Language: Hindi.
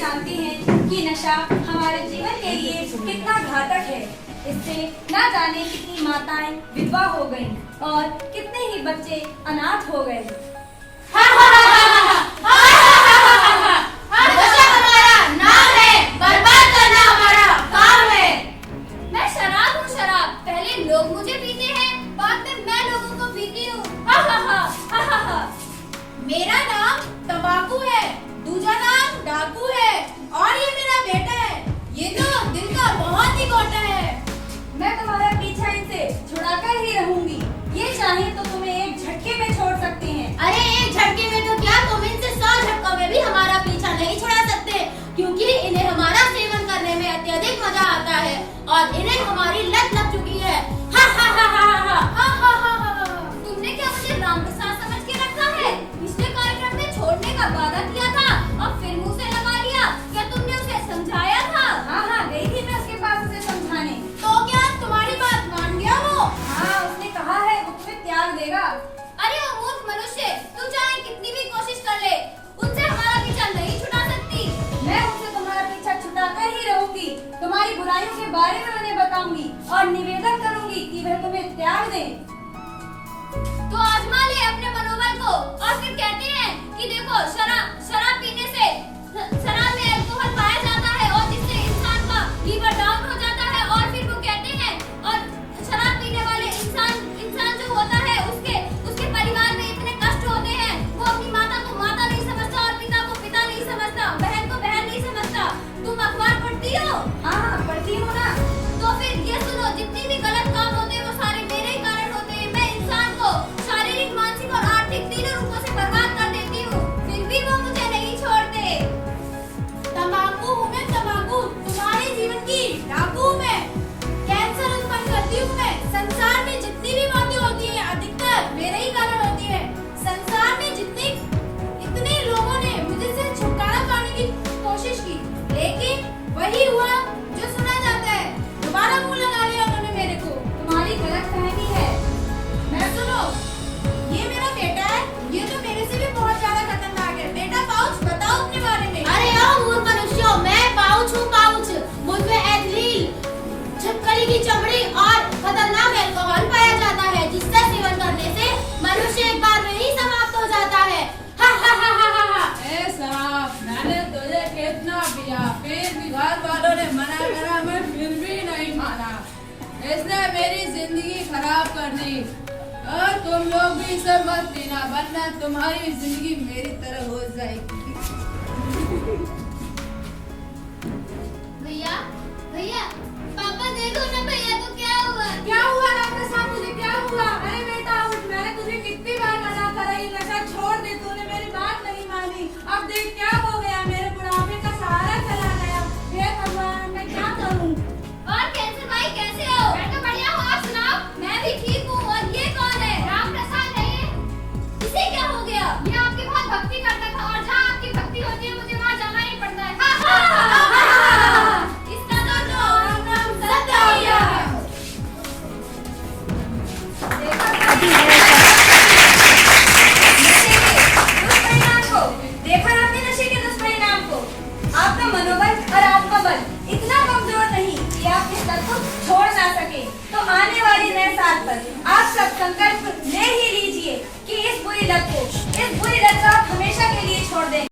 जानते हैं कि नशा हमारे जीवन के लिए कितना घातक है। इससे ना जाने कितनी माताएं विधवा हो गईं और कितने ही बच्चे अनाथ हो गए। नशा हमारा नाम है, बर्बाद करना हमारा काम है। मैं शराब हूँ, शराब। पहले लोग मुझे पीते हैं, बाद में मैं लोगों को पीती हूँ। मेरा नाम तंबाकू है, दूजा नाम डाकू है और ये मेरा बेटा है। ये तो दिल का बहुत ही गोटा है। मैं तुम्हारा पीछा इनसे छुड़ाकर ही रहूंगी। ये चाहे तो तुम्हें एक झटके में छोड़ सकते हैं। अरे एक झटके में तो क्या, तुम इनसे 100 झटकों में भी हमारा पीछा नहीं छुड़ा सकते, क्योंकि इन्हें हमारा सेवन करने में अत्यधिक मजा आता है और इन्हें हमारी लत लग चुकी है। हा हा हा हा हा हा हा हा हा। तुमने क्या मुझे रामप्रसाद समझ के रखा है? पिछले कार्यक्रम में छोड़ने का वादा किया था और फिर मुंह से लगा लिया। क्या तुमने उसे समझाया था? हाँ, गई थी मैं उसके पास उसे समझाने। तो क्या तुम्हारी बात मान गया वो? हाँ, उसने कहा है वो तुम्हें त्याग देगा। अरे वो मूर्ख मनुष्य, तू चाहे कितनी भी कोशिश कर ले, उनसे हमारा पीछा नहीं छुड़ा सकती। मैं उनसे तुम्हारा पीछा छुड़ाकर ही रहूंगी। तुम्हारी बुराइयों के बारे में उन्हें बताऊंगी और निवेदन करूंगी कि वह तुम्हें त्याग दे। तो आजमा ले अपने मनोबल को और फिर कहते हैं कि देखो शराब पीने से शराब में अल्कोहल पाया जाता है और जिससे इंसान का लीवर डाउन हो जाता है और फिर वो कहते हैं और शराब पीने वाले इंसान जो होता है उसके परिवार में इतने कष्ट होते हैं। वो अपनी माता को माता नहीं समझता और पिता को पिता नहीं समझता, बहन को बहन नहीं समझता। तुम अखबार पढ़ती हो? हाँ, पढ़ती हूँ ना। तो फिर ये सुनो, जितनी भी गलत काम होते हैं वो सारे मेरे ही कारण होते हैं। मैं इंसान को शारीरिक, मानसिक और आर्थिक तीनों रूपों से बर्बाद कर देती हूँ, फिर भी वो मुझे नहीं छोड़ते। तंबाकू हूँ मैं, तंबाकू तुम्हारे जीवन की डाकू हूँ मैं। कैंसर उत्पन्न करती हूँ मैं। संसार में जितनी भी मौतें होती हैं अधिकतर मेरे ही कारण होती है। संसार में इतने लोगों ने मुझसे छुटकारा पाने की कोशिश की, लेकिन वही हुआ जो सुना जाता है। दोबारा मुंह लगा लिया उन्होंने मेरे को। तुम्हारी गलतफहमी है। मैं सुनो, ये मेरा बेटा है, ये तो मेरे से भी बहुत ज्यादा खतरनाक है। बेटा पाउच, बताओ अपने बारे में। अरे ओ मूर्ख मनुष्यों, मैं पाउच हूँ, पाउच। मुझ में एथिलीन, छिपकली की चमड़ी और खतरनाक अल्कोहल पाया जाता है, जिसका सेवन करने से मनुष्य एक बार में ही समाप्त हो जाता है। हा हा हा हा हा हा। ए साहब, मैंने तुझे कितना पिया, फिर भी घर वालों ने मना करा, मैं फिर भी नहीं माना। इसने मेरी जिंदगी खराब कर दी और तुम लोग भी इसे मत पीना, वरना तुम्हारी जिंदगी मेरी तरह हो जाएगी। भैया, भैया, पापा देखो ना, भैया को क्या हुआ? क्या हुआ डॉक्टर साहब, मुझे क्या हुआ? अरे बेटा उठ, मैंने तुझे कितनी बार मना करा ये नशा छोड़ दे, तूने मेरी बात नहीं मानी। अब देख क्या हो गया, मेरे बुढ़ापे का सहारा चला गया। हे भगवान, मैं क्या करूं? और कैंसर भाई कैसे हो? मैं तो बढ़िया हूँ, आप सुनाओ। मैं भी ठीक हूँ। और ये कौन है? रामप्रसाद है। इसे क्या हो गया? ये आपकी बहुत भक्ति करता था और जहाँ आपकी भक्ति होती है मुझे वहाँ जाना ही पड़ता है। इसका तो नाम सत्य हो गया। देखा आपने नशे के दुष्परिणाम को। आपका मनोबल और आत्मबल इतना कमजोर नहीं कि आप इस लत को छोड़ ना सके। तो आने वाले नए साल पर